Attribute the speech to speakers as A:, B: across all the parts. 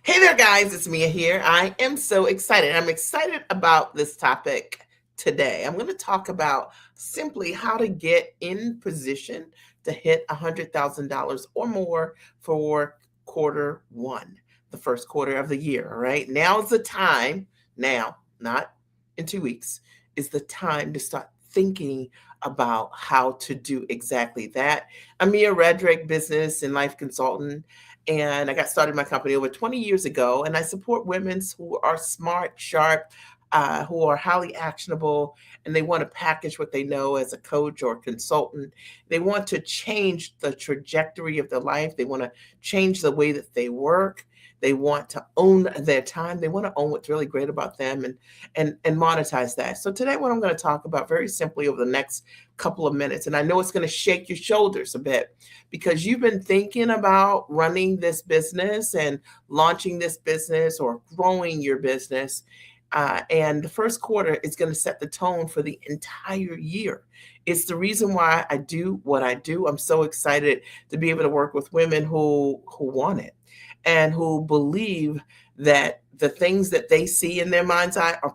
A: Hey there, guys. It's Mia here. I am so excited. I'm excited about this topic today. I'm going to talk about simply how to get in position to hit $100,000 or more for quarter one, the first quarter of the year. All right. Now's the time, now, not in 2 weeks, is the time to start thinking about how to do exactly that. I'm Mia Redrick, business and life consultant, and I got started my company over 20 years ago. And I support women who are smart, sharp, who are highly actionable, and they want to package what they know as a coach or consultant. They want to change the trajectory of their life. They want to change the way that they work. They want to own their time. They want to own what's really great about them and monetize that. So today, what I'm going to talk about very simply over the next couple of minutes, and I know it's going to shake your shoulders a bit because you've been thinking about running this business and launching this business or growing your business. And the first quarter is going to set the tone for the entire year. It's the reason why I do what I do. I'm so excited to be able to work with women who want it and who believe that the things that they see in their mind's eye are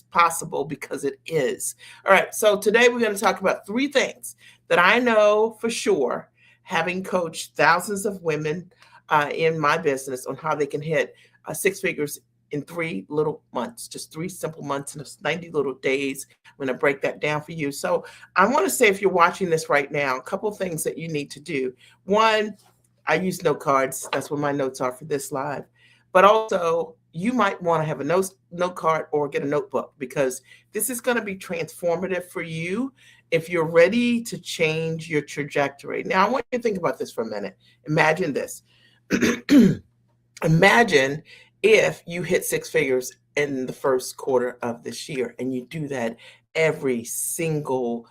A: possible because it is. All right, so today we're going to talk about three things that I know for sure, having coached thousands of women in my business, on how they can hit six figures in 3 little months, just 3 simple months and 90 little days. I'm going to break that down for you. So I want to say, if you're watching this right now, a couple of things that you need to do. One, I use note cards. That's what my notes are for this live. But also, you might want to have a note card or get a notebook, because this is going to be transformative for you if you're ready to change your trajectory. Now, I want you to think about this for a minute. Imagine this. Imagine if you hit six figures in the first quarter of this year, and you do that every single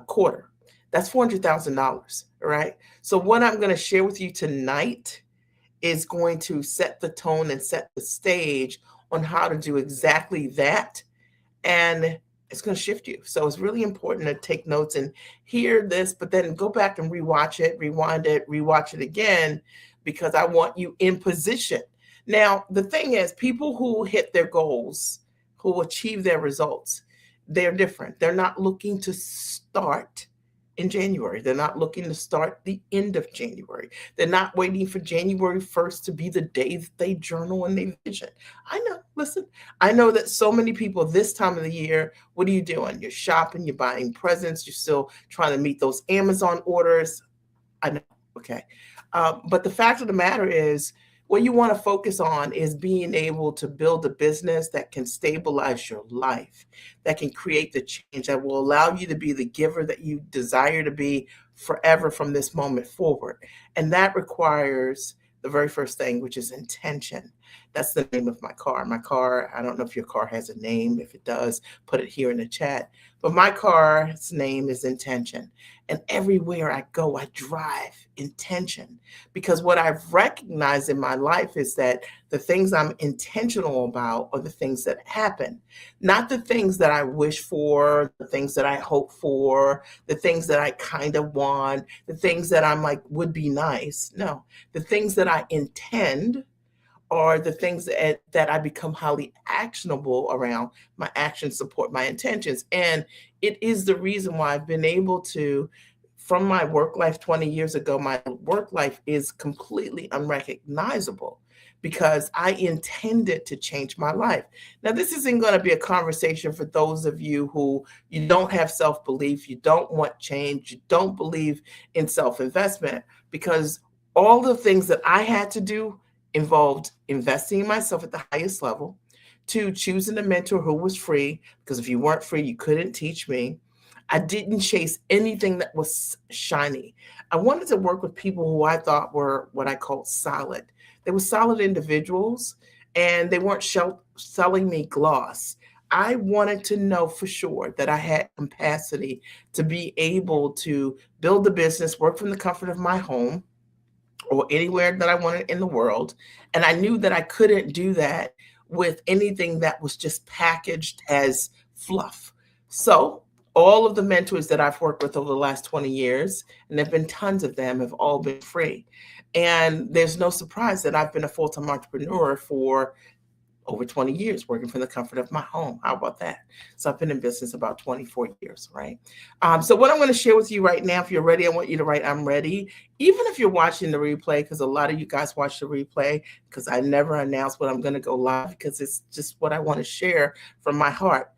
A: quarter. That's $400,000, right? So what I'm going to share with you tonight is going to set the tone and set the stage on how to do exactly that. And it's going to shift you. So it's really important to take notes and hear this, but then go back and rewatch it, rewind it, rewatch it again, because I want you in position. Now, the thing is, people who hit their goals, who achieve their results, they're different. They're not looking to start in January. They're not looking to start the end of January. They're not waiting for January 1st to be the day that they journal and they vision. I know, listen, I know that so many people this time of the year, what are you doing? You're shopping, you're buying presents, you're still trying to meet those Amazon orders. I know, okay. But the fact of the matter is, what you want to focus on is being able to build a business that can stabilize your life, that can create the change that will allow you to be the giver that you desire to be forever from this moment forward. And that requires the very first thing, which is intention. That's the name of my car. My car, I don't know if your car has a name. If it does, put it here in the chat. But my car's name is Intention. And everywhere I go, I drive intention, because what I've recognized in my life is that the things I'm intentional about are the things that happen, not the things that I wish for, the things that I hope for, the things that I kind of want, the things that I'm like would be nice. No, the things that I intend are the things that I become highly actionable around. My actions support my intentions. And it is the reason why I've been able to, from my work life 20 years ago, my work life is completely unrecognizable because I intended to change my life. Now, this isn't going to be a conversation for those of you who you don't have self-belief, you don't want change, you don't believe in self-investment, because all the things that I had to do involved investing in myself at the highest level, to choosing a mentor who was free, because if you weren't free, you couldn't teach me. I didn't chase anything that was shiny. I wanted to work with people who I thought were what I call solid. They were solid individuals, and they weren't selling me gloss. I wanted to know for sure that I had capacity to be able to build a business, work from the comfort of my home, or anywhere that I wanted in the world. And I knew that I couldn't do that with anything that was just packaged as fluff. So All of the mentors that I've worked with over the last 20 years, and there've been tons of them, have all been free. And there's no surprise that I've been a full-time entrepreneur for over 20 years, working from the comfort of my home. How about that? So I've been in business about 24 years, right? So what I'm going to share with you right now, if you're ready, I want you to write, I'm ready. Even if you're watching the replay, because a lot of you guys watch the replay, because I never announce when I'm going to go live, because it's just what I want to share from my heart.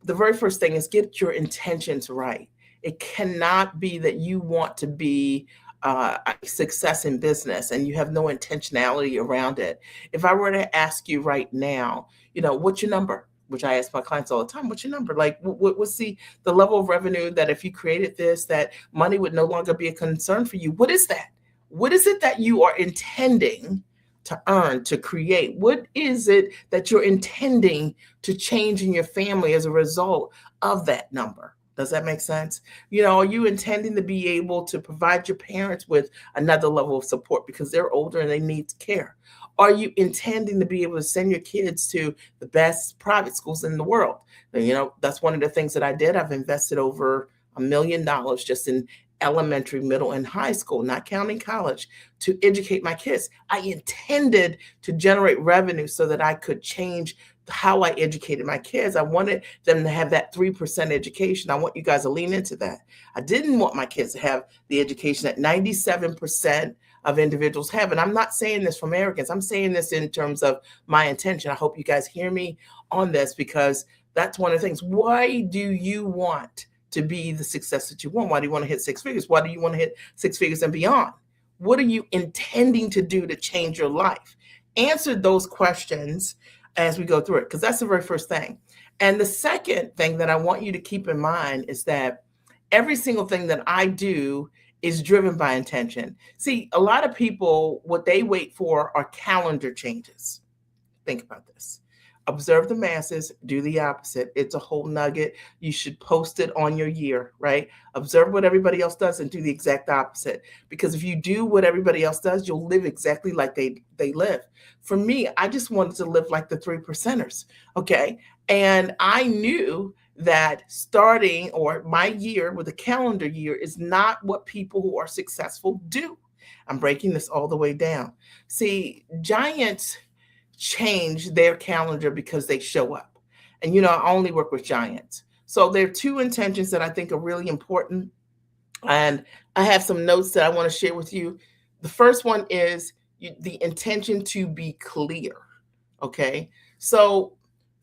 A: The very first thing is get your intentions right. It cannot be that you want to be a success in business and you have no intentionality around it. If I were to ask you right now, what's your number? Which I ask my clients all the time, what's your number? Like, what's the level of revenue that if you created this, that money would no longer be a concern for you? What is that? What is it that you are intending to earn, to create? What is it that you're intending to change in your family as a result of that number? Does that make sense? Are you intending to be able to provide your parents with another level of support because they're older and they need care? Are you intending to be able to send your kids to the best private schools in the world? That's one of the things that I did. I've invested over $1 million just in elementary, middle, and high school, not counting college, to educate my kids. I intended to generate revenue so that I could change how I educated my kids. I wanted them to have that 3% education. I want you guys to lean into that. I didn't want my kids to have the education that 97% of individuals have. And I'm not saying this from arrogance. I'm saying this in terms of my intention. I hope you guys hear me on this, because that's one of the things. Why do you want to be the success that you want? Why do you want to hit six figures? Why do you want to hit six figures and beyond? What are you intending to do to change your life? Answer those questions as we go through it, because that's the very first thing. And the second thing that I want you to keep in mind is that every single thing that I do is driven by intention. See, a lot of people, what they wait for are calendar changes. Think about this. Observe the masses, do the opposite. It's a whole nugget. You should post it on your year, right? Observe what everybody else does and do the exact opposite. Because if you do what everybody else does, you'll live exactly like they live. For me, I just wanted to live like the 3%ers, okay? And I knew that starting, or my year with a calendar year, is not what people who are successful do. I'm breaking this all the way down. See, giants change their calendar because they show up. And I only work with giants. So there are two intentions that I think are really important. And I have some notes that I want to share with you. The first one is the intention to be clear. Okay. So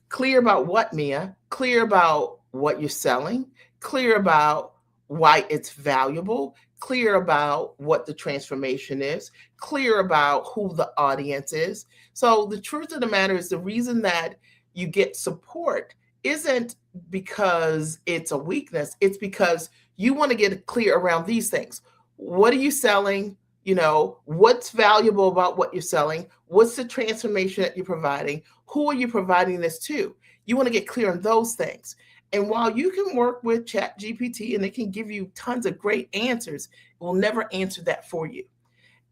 A: clear about what, Mia? Clear about what you're selling, clear about why it's valuable, clear about what the transformation is, clear about who the audience is. So the truth of the matter is, the reason that you get support isn't because it's a weakness. It's because you want to get clear around these things. What are you selling? What's valuable about what you're selling? What's the transformation that you're providing? Who are you providing this to? You want to get clear on those things. And while you can work with ChatGPT and it can give you tons of great answers, it will never answer that for you.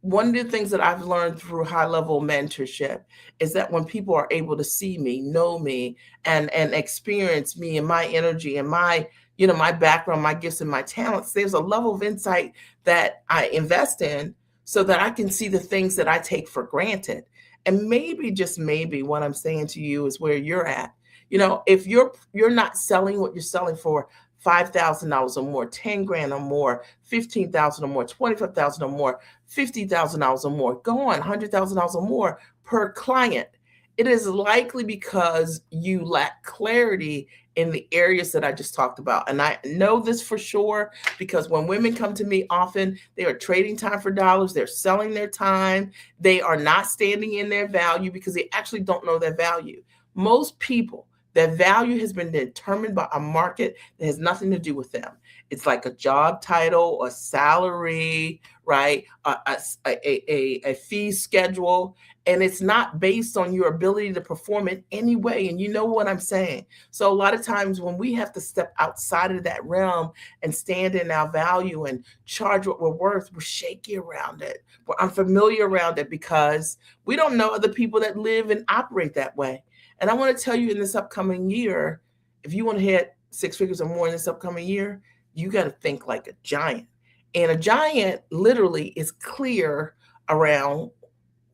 A: One of the things that I've learned through high-level mentorship is that when people are able to see me, know me, and experience me and my energy and my background, my gifts and my talents, there's a level of insight that I invest in so that I can see the things that I take for granted. And maybe, just maybe, what I'm saying to you is where you're at. If you're not selling what you're selling for $5,000 or more, 10 grand or more, 15,000 or more, 25,000 or more, $50,000 or more, go on, $100,000 or more per client, it is likely because you lack clarity in the areas that I just talked about. And I know this for sure, because when women come to me, often they are trading time for dollars. They're selling their time. They are not standing in their value because they actually don't know their value. Most people, their value has been determined by a market that has nothing to do with them. It's like a job title, a salary, right? A fee schedule. And it's not based on your ability to perform in any way. And you know what I'm saying? So a lot of times when we have to step outside of that realm and stand in our value and charge what we're worth, we're shaky around it. We're unfamiliar around it because we don't know other people that live and operate that way. And I want to tell you, in this upcoming year, if you want to hit six figures or more in this upcoming year, you got to think like a giant. And a giant literally is clear around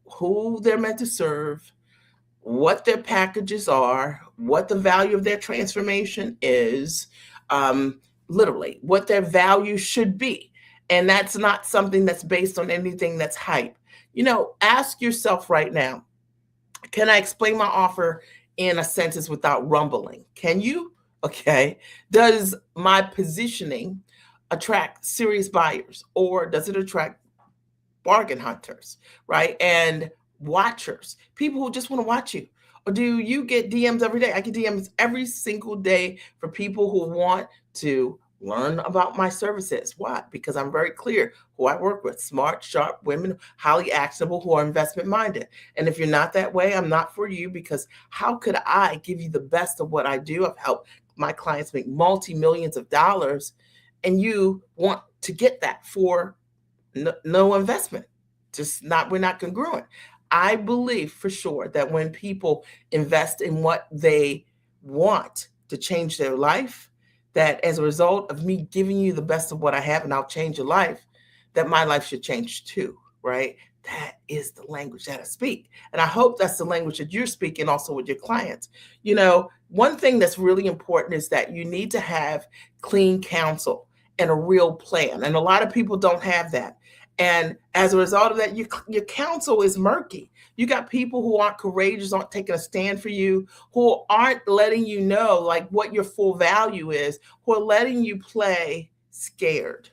A: who they're meant to serve, what their packages are, what the value of their transformation is, um, literally what their value should be. And that's not something that's based on anything that's hype. Ask yourself right now, can I explain my offer in a sentence without rumbling? Can you? Okay. Does my positioning attract serious buyers, or does it attract bargain hunters, right? And watchers, people who just want to watch you. Or do you get DMs every day? I get DMs every single day for people who want to learn about my services. Why? Because I'm very clear who I work with: smart, sharp women, highly actionable, who are investment minded. And if you're not that way, I'm not for you, because how could I give you the best of what I do? I've helped my clients make multi-millions of dollars, and you want to get that for no investment. Just not, we're not congruent. I believe for sure that when people invest in what they want to change their life, that as a result of me giving you the best of what I have and I'll change your life, that my life should change too, right? That is the language that I speak. And I hope that's the language that you're speaking also with your clients. One thing that's really important is that you need to have clean counsel and a real plan. And a lot of people don't have that. And as a result of that, your counsel is murky. You got people who aren't courageous, aren't taking a stand for you, who aren't letting you know like what your full value is, who are letting you play scared.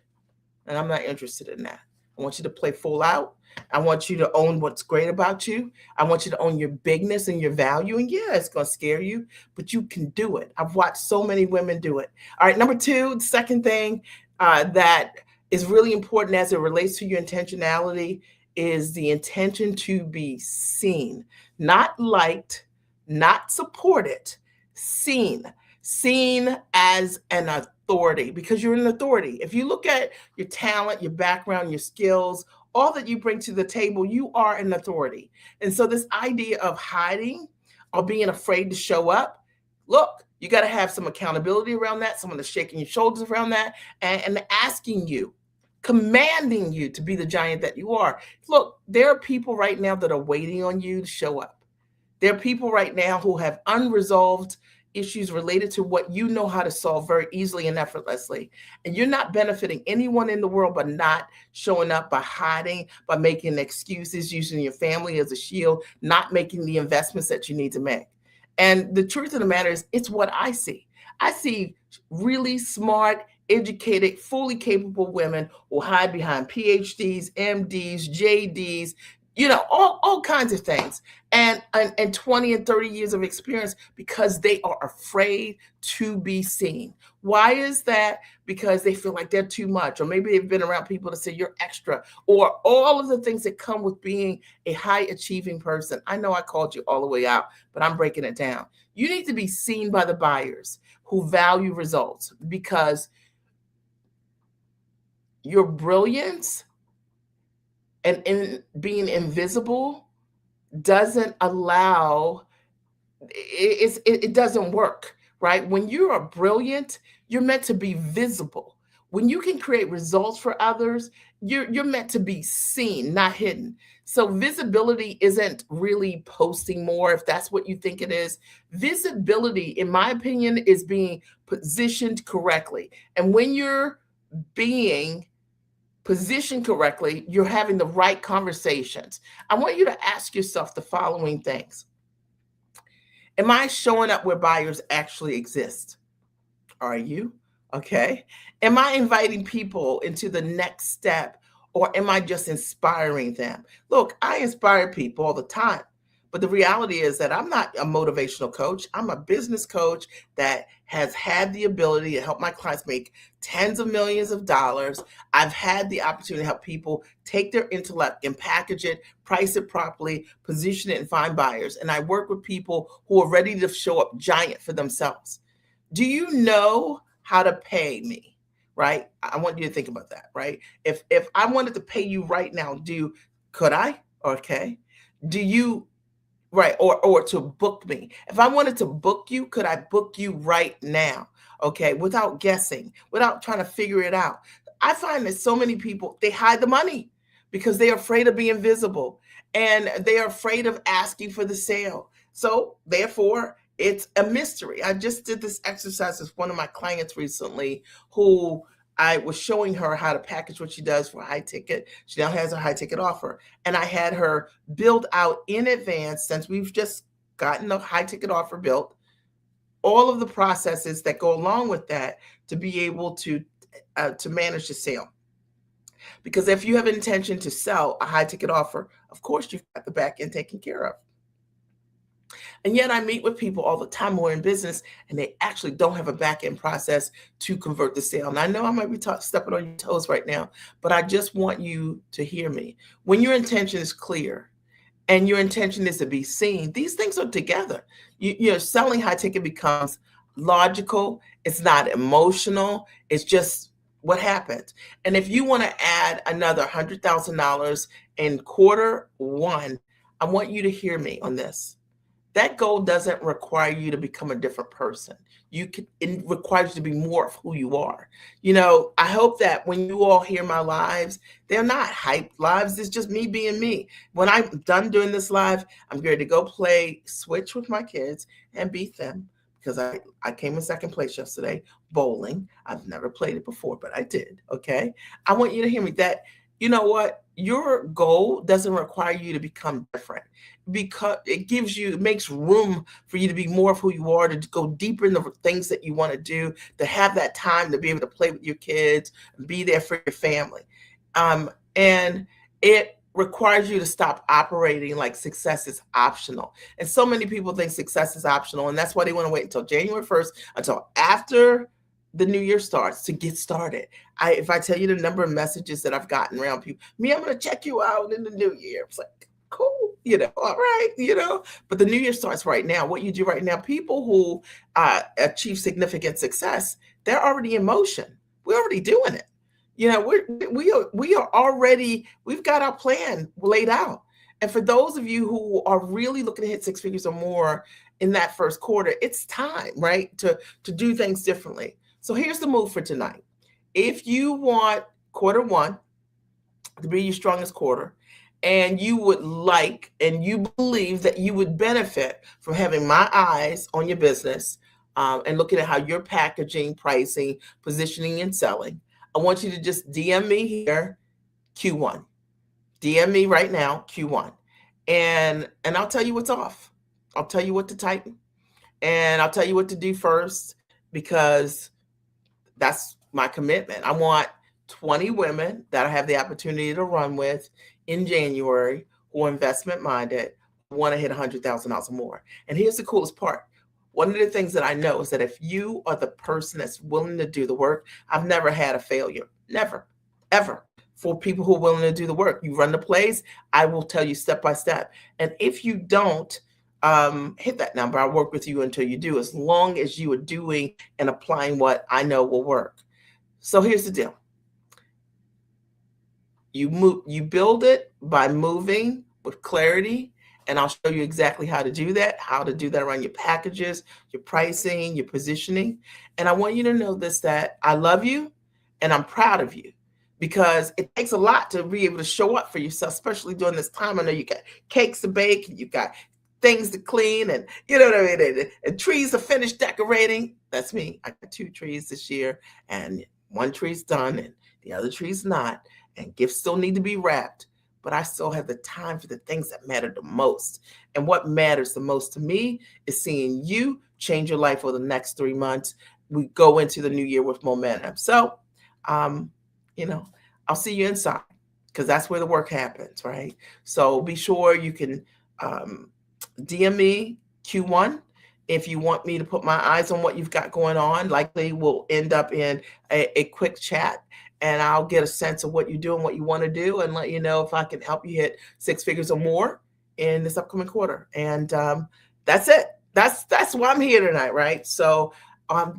A: And I'm not interested in that. I want you to play full out. I want you to own what's great about you. I want you to own your bigness and your value. And yeah, it's going to scare you, but you can do it. I've watched so many women do it. All right, number two, the second thing that is really important as it relates to your intentionality is the intention to be seen, not liked, not supported, seen. Seen as an authority, because you're an authority. If you look at your talent, your background, your skills, all that you bring to the table, you are an authority. And so this idea of hiding or being afraid to show up, look, you got to have some accountability around that, someone that's shaking your shoulders around that, and asking you, commanding you to be the giant that you are. Look, there are people right now that are waiting on you to show up. There are people right now who have unresolved issues related to what you know how to solve very easily and effortlessly. And you're not benefiting anyone in the world by not showing up, by hiding, by making excuses, using your family as a shield, not making the investments that you need to make. And the truth of the matter is, it's what I see. I see really smart, educated, fully capable women who hide behind PhDs, MDs, JDs, all kinds of things, and 20 and 30 years of experience, because they are afraid to be seen. Why is that? Because they feel like they're too much, or maybe they've been around people that say you're extra, or all of the things that come with being a high achieving person. I know I called you all the way out, but I'm breaking it down. You need to be seen by the buyers who value results, because your brilliance and in being invisible doesn't allow, it doesn't work, right? When you are brilliant, you're meant to be visible. When you can create results for others, you're meant to be seen, not hidden. So visibility isn't really posting more, if that's what you think it is. Visibility, in my opinion, is being positioned correctly. And when you're being positioned correctly, you're having the right conversations. I want you to ask yourself the following things. Am I showing up where buyers actually exist? Are you? Okay. Am I inviting people into the next step, or am I just inspiring them? Look, I inspire people all the time. But the reality is that I'm not a motivational coach. I'm a business coach that has had the ability to help my clients make tens of millions of dollars. I've had the opportunity to help people take their intellect and package it, price it properly, position it, and find buyers. And I work with people who are ready to show up giant for themselves. Do you know how to pay me? Right? I want you to think about that, right? If I wanted to pay you right now, could I? Okay. Do you Right, or to book me. If I wanted to book you, could I book you right now? Okay, without guessing, without trying to figure it out. I find that so many people, they hide the money because they're afraid of being visible and they are afraid of asking for the sale. So therefore, it's a mystery. I just did this exercise with one of my clients recently who I was showing her how to package what she does for high ticket. She now has a high ticket offer. And I had her build out in advance, since we've just gotten a high ticket offer built, all of the processes that go along with that to be able to manage the sale. Because if you have intention to sell a high ticket offer, of course you've got the back end taken care of. And yet I meet with people all the time who are in business and they actually don't have a back end process to convert the sale. And I know I might be stepping on your toes right now, but I just want you to hear me. When your intention is clear and your intention is to be seen, these things are together. Selling high ticket becomes logical. It's not emotional. It's just what happened. And if you want to add another $100,000 in quarter one, I want you to hear me on this. That goal doesn't require you to become a different person. It requires you to be more of who you are. I hope that when you all hear my lives, they're not hype lives. It's just me being me. When I'm done doing this live, I'm ready to go play Switch with my kids and beat them, because I came in second place yesterday bowling. I've never played it before, but I did. Okay. I want you to hear me that, you know what? Your goal doesn't require you to become different, because it makes room for you to be more of who you are, to go deeper in the things that you want to do, to have that time to be able to play with your kids, be there for your family. And it requires you to stop operating like success is optional. And so many people think success is optional, and that's why they want to wait until January 1st, until after the new year starts, to get started. If I tell you the number of messages that I've gotten around people, I'm going to check you out in the new year. It's like, cool, all right, but the new year starts right now. What you do right now, people who achieve significant success, they're already in motion. We're already doing it. We've got our plan laid out. And for those of you who are really looking to hit six figures or more in that first quarter, it's time, right, to do things differently. So here's the move for tonight. If you want quarter one to be your strongest quarter, and you would like, and you believe that you would benefit from having my eyes on your business, and looking at how you're packaging, pricing, positioning, and selling, I want you to just DM me here, Q1. DM me right now, Q1. And I'll tell you what's off. I'll tell you what to tighten. And I'll tell you what to do first, because that's my commitment. I want 20 women that I have the opportunity to run with in January who are investment minded, want to hit $100,000 or more. And here's the coolest part. One of the things that I know is that if you are the person that's willing to do the work, I've never had a failure. Never, ever. For people who are willing to do the work, you run the plays, I will tell you step by step. And if you don't hit that number, I'll work with you until you do, as long as you are doing and applying what I know will work. So here's the deal. You build it by moving with clarity, and I'll show you exactly how to do that around your packages, your pricing, your positioning. And I want you to know this, that I love you and I'm proud of you, because it takes a lot to be able to show up for yourself, especially during this time. I know you got cakes to bake, and you got things to clean, and you know what I mean, and trees to finish decorating. That's me. I got 2 trees this year, and one tree's done and the other tree's not, and gifts still need to be wrapped, but I still have the time for the things that matter the most. And what matters the most to me is seeing you change your life over the next 3 months. We go into the new year with momentum. So, I'll see you inside, because that's where the work happens, right? So be sure you can DM me Q1 if you want me to put my eyes on what you've got going on. Likely we'll end up in a quick chat, and I'll get a sense of what you're doing, what you want to do, and let you know if I can help you hit 6 figures or more in this upcoming quarter. And that's it. That's why I'm here tonight, right? So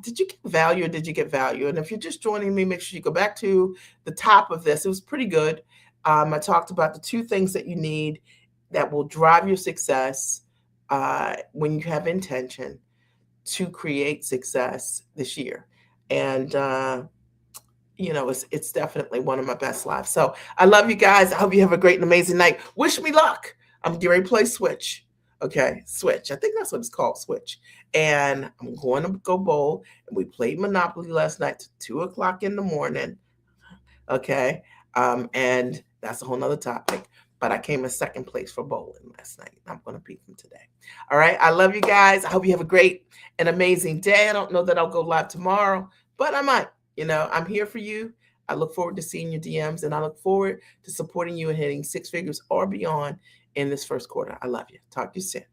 A: did you get value, or did you get value? And if you're just joining me, make sure you go back to the top of this. It was pretty good. I talked about the 2 things that you need that will drive your success when you have intention to create success this year. And it's definitely one of my best lives. So I love you guys. I hope you have a great and amazing night. Wish me luck. I'm getting ready to play Switch. Okay, Switch. I think that's what it's called, Switch. And I'm going to go bowl. And we played Monopoly last night to 2 o'clock in the morning. Okay. And that's a whole nother topic. But I came in second place for bowling last night. I'm going to beat them today. All right. I love you guys. I hope you have a great and amazing day. I don't know that I'll go live tomorrow, but I might. I'm here for you. I look forward to seeing your DMs, and I look forward to supporting you and hitting six figures or beyond in this first quarter. I love you. Talk to you soon.